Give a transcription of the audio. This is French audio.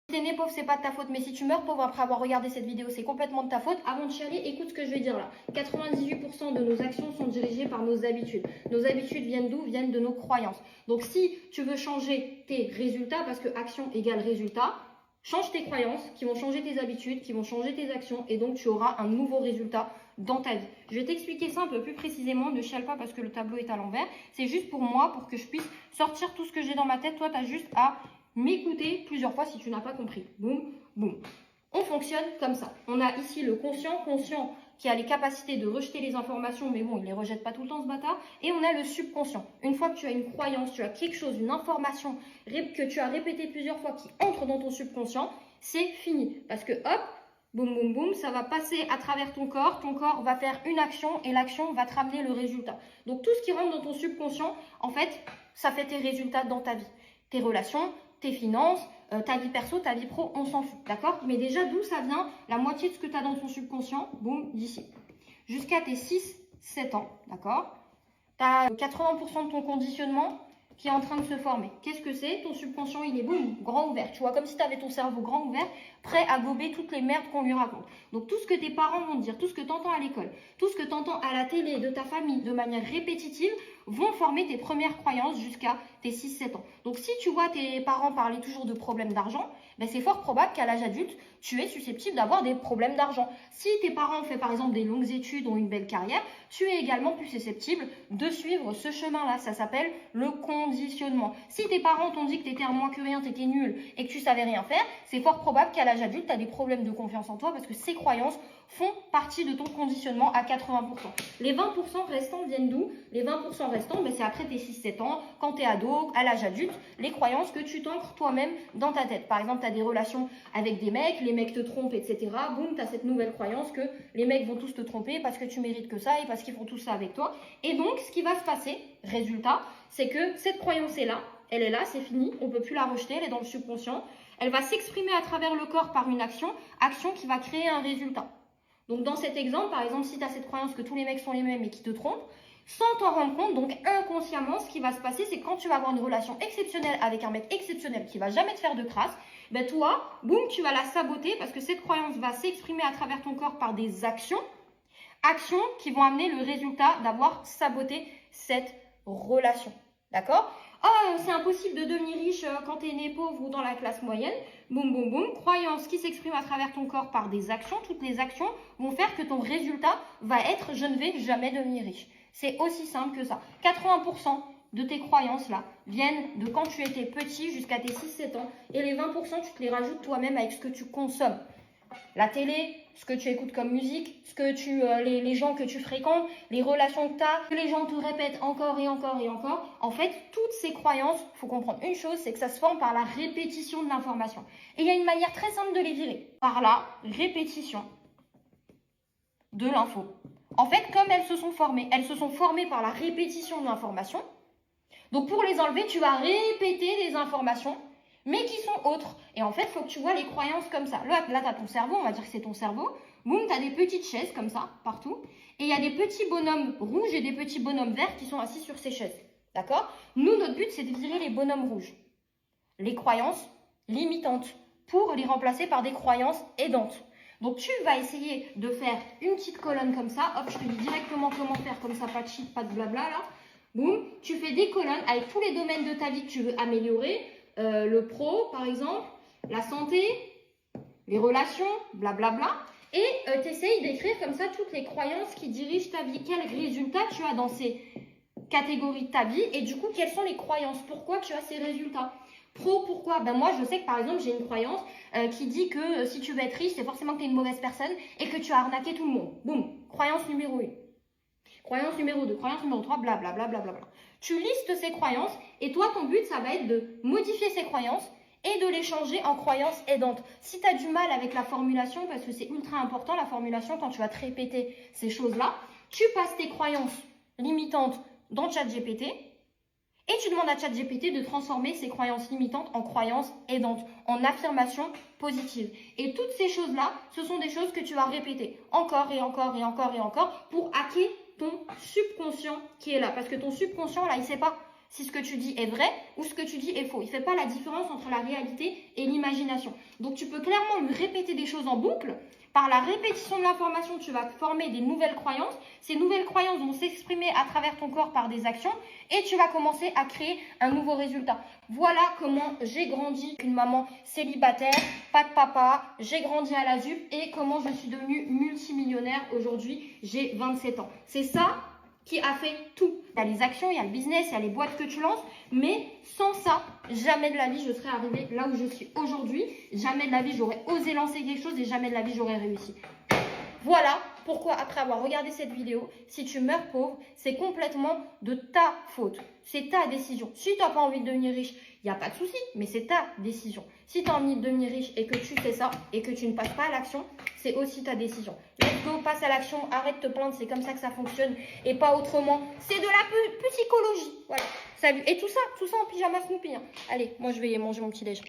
Si t'es né pauvre, c'est pas de ta faute, mais si tu meurs pauvre après avoir regardé cette vidéo, c'est complètement de ta faute. Avant de chialer, écoute ce que je vais dire là. 98% de nos actions sont dirigées par nos habitudes. Nos habitudes viennent d'où? Viennent de nos croyances. Donc si tu veux changer tes résultats, parce que action égale résultat, change tes croyances qui vont changer tes habitudes, qui vont changer tes actions, et donc tu auras un nouveau résultat dans ta vie. Je vais t'expliquer ça un peu plus précisément, ne chiale pas parce que le tableau est à l'envers. C'est juste pour moi, pour que je puisse sortir tout ce que j'ai dans ma tête. Toi, tu as juste à m'écouter plusieurs fois si tu n'as pas compris. Boum, boum. On fonctionne comme ça. On a ici le conscient qui a les capacités de rejeter les informations, mais bon, il ne les rejette pas tout le temps ce bâtard. Et on a le subconscient. Une fois que tu as une croyance, tu as quelque chose, une information que tu as répétée plusieurs fois qui entre dans ton subconscient, c'est fini. Parce que hop, boum, boum, boum, ça va passer à travers ton corps va faire une action et l'action va te ramener le résultat. Donc tout ce qui rentre dans ton subconscient, en fait, ça fait tes résultats dans ta vie. Tes relations, tes finances, ta vie perso, ta vie pro, on s'en fout, d'accord? Mais déjà, d'où ça vient? La moitié de ce que tu as dans ton subconscient, boum, d'ici. Jusqu'à tes 6-7 ans, d'accord? Tu as 80% de ton conditionnement qui est en train de se former. Qu'est-ce que c'est? Ton subconscient, il est boum, grand ouvert. Tu vois, comme si tu avais ton cerveau grand ouvert, prêt à gober toutes les merdes qu'on lui raconte. Donc tout ce que tes parents vont te dire, tout ce que tu entends à l'école, tout ce que tu entends à la télé, de ta famille, de manière répétitive, vont former tes premières croyances jusqu'à tes 6-7 ans. Donc si tu vois tes parents parler toujours de problèmes d'argent, ben c'est fort probable qu'à l'âge adulte, tu es susceptible d'avoir des problèmes d'argent. Si tes parents ont fait par exemple des longues études, ont une belle carrière, tu es également plus susceptible de suivre ce chemin-là. Ça s'appelle le conditionnement. Si tes parents t'ont dit que tu étais un moins que rien, tu étais nul et que tu savais rien faire, c'est fort probable qu'à l'âge adulte, tu as des problèmes de confiance en toi parce que ces croyances font partie de ton conditionnement à 80%. Les 20% restants viennent d'où? Les 20% restants, ben c'est après tes 6-7 ans, quand tu es ado, à l'âge adulte, les croyances que tu t'ancres toi-même dans ta tête. Par exemple, tu as des relations avec des mecs, les mecs te trompent, etc. Boum, tu as cette nouvelle croyance que les mecs vont tous te tromper parce que tu mérites que ça et parce qu'ils font tout ça avec toi. Et donc, ce qui va se passer, résultat, c'est que cette croyance est là, elle est là, c'est fini, on ne peut plus la rejeter, elle est dans le subconscient. Elle va s'exprimer à travers le corps par une action qui va créer un résultat. Donc dans cet exemple, par exemple, si tu as cette croyance que tous les mecs sont les mêmes et qui te trompent, sans t'en rendre compte, donc inconsciemment, ce qui va se passer, c'est que quand tu vas avoir une relation exceptionnelle avec un mec exceptionnel qui va jamais te faire de crasse, ben toi, boum, tu vas la saboter parce que cette croyance va s'exprimer à travers ton corps par des actions qui vont amener le résultat d'avoir saboté cette relation. D'accord? Oh, c'est impossible de devenir riche quand tu es né pauvre ou dans la classe moyenne. Boum, boum, boum. Croyance qui s'exprime à travers ton corps par des actions. Toutes les actions vont faire que ton résultat va être « je ne vais jamais devenir riche ». C'est aussi simple que ça. 80% de tes croyances là viennent de quand tu étais petit jusqu'à tes 6-7 ans. Et les 20%, tu te les rajoutes toi-même avec ce que tu consommes. La télé, ce que tu écoutes comme musique, les gens que tu fréquentes, les relations que tu as, que les gens te répètent encore et encore et encore. En fait, toutes ces croyances, il faut comprendre une chose, c'est que ça se forme par la répétition de l'information. Et il y a une manière très simple de les virer. Par la répétition de l'info. En fait, comme elles se sont formées par la répétition de l'information. Donc pour les enlever, tu vas répéter des informations mais qui sont autres. Et en fait, il faut que tu vois les croyances comme ça. Là tu as ton cerveau, on va dire que c'est ton cerveau. Boum, tu as des petites chaises comme ça, partout. Et il y a des petits bonhommes rouges et des petits bonhommes verts qui sont assis sur ces chaises. D'accord? Nous, notre but, c'est de virer les bonhommes rouges. Les croyances limitantes pour les remplacer par des croyances aidantes. Donc, tu vas essayer de faire une petite colonne comme ça. Hop, je te dis directement comment faire comme ça, pas de cheat, pas de blabla là. Boum, tu fais des colonnes avec tous les domaines de ta vie que tu veux améliorer. Le pro, par exemple, la santé, les relations, blablabla. Et tu essayes d'écrire comme ça toutes les croyances qui dirigent ta vie. Quels résultats tu as dans ces catégories de ta vie et du coup, quelles sont les croyances? Pourquoi tu as ces résultats? Pro, pourquoi? Ben moi, je sais que par exemple, j'ai une croyance qui dit que si tu veux être riche, c'est forcément que tu es une mauvaise personne et que tu as arnaqué tout le monde. Boum, croyance numéro 1. Croyance numéro 2, croyance numéro 3, blablabla. Tu listes ces croyances et toi, ton but, ça va être de modifier ces croyances et de les changer en croyances aidantes. Si tu as du mal avec la formulation, parce que c'est ultra important la formulation quand tu vas te répéter ces choses-là, tu passes tes croyances limitantes dans ChatGPT et tu demandes à ChatGPT de transformer ces croyances limitantes en croyances aidantes, en affirmations positives. Et toutes ces choses-là, ce sont des choses que tu vas répéter encore et encore et encore et encore pour hacker ton subconscient qui est là. Parce que ton subconscient, là, il ne sait pas. si ce que tu dis est vrai ou ce que tu dis est faux. Il ne fait pas la différence entre la réalité et l'imagination. Donc, tu peux clairement lui répéter des choses en boucle. Par la répétition de l'information, tu vas former des nouvelles croyances. Ces nouvelles croyances vont s'exprimer à travers ton corps par des actions et tu vas commencer à créer un nouveau résultat. Voilà comment j'ai grandi avec une maman célibataire, pas de papa, j'ai grandi à la ZUP et comment je suis devenue multimillionnaire aujourd'hui, j'ai 27 ans. C'est ça qui a fait tout. Il y a les actions, il y a le business, il y a les boîtes que tu lances, mais sans ça, jamais de la vie je serais arrivée là où je suis aujourd'hui. Jamais de la vie j'aurais osé lancer quelque chose et jamais de la vie j'aurais réussi. Voilà pourquoi, après avoir regardé cette vidéo, si tu meurs pauvre, c'est complètement de ta faute. C'est ta décision. Si tu n'as pas envie de devenir riche, il n'y a pas de souci, mais c'est ta décision. Si tu as envie de devenir riche et que tu fais ça et que tu ne passes pas à l'action, c'est aussi ta décision. Let's go, passe à l'action, arrête de te plaindre, c'est comme ça que ça fonctionne et pas autrement. C'est de la psychologie. Voilà. Salut. Et tout ça en pyjama Snoopy. Hein. Allez, moi je vais manger mon petit déj.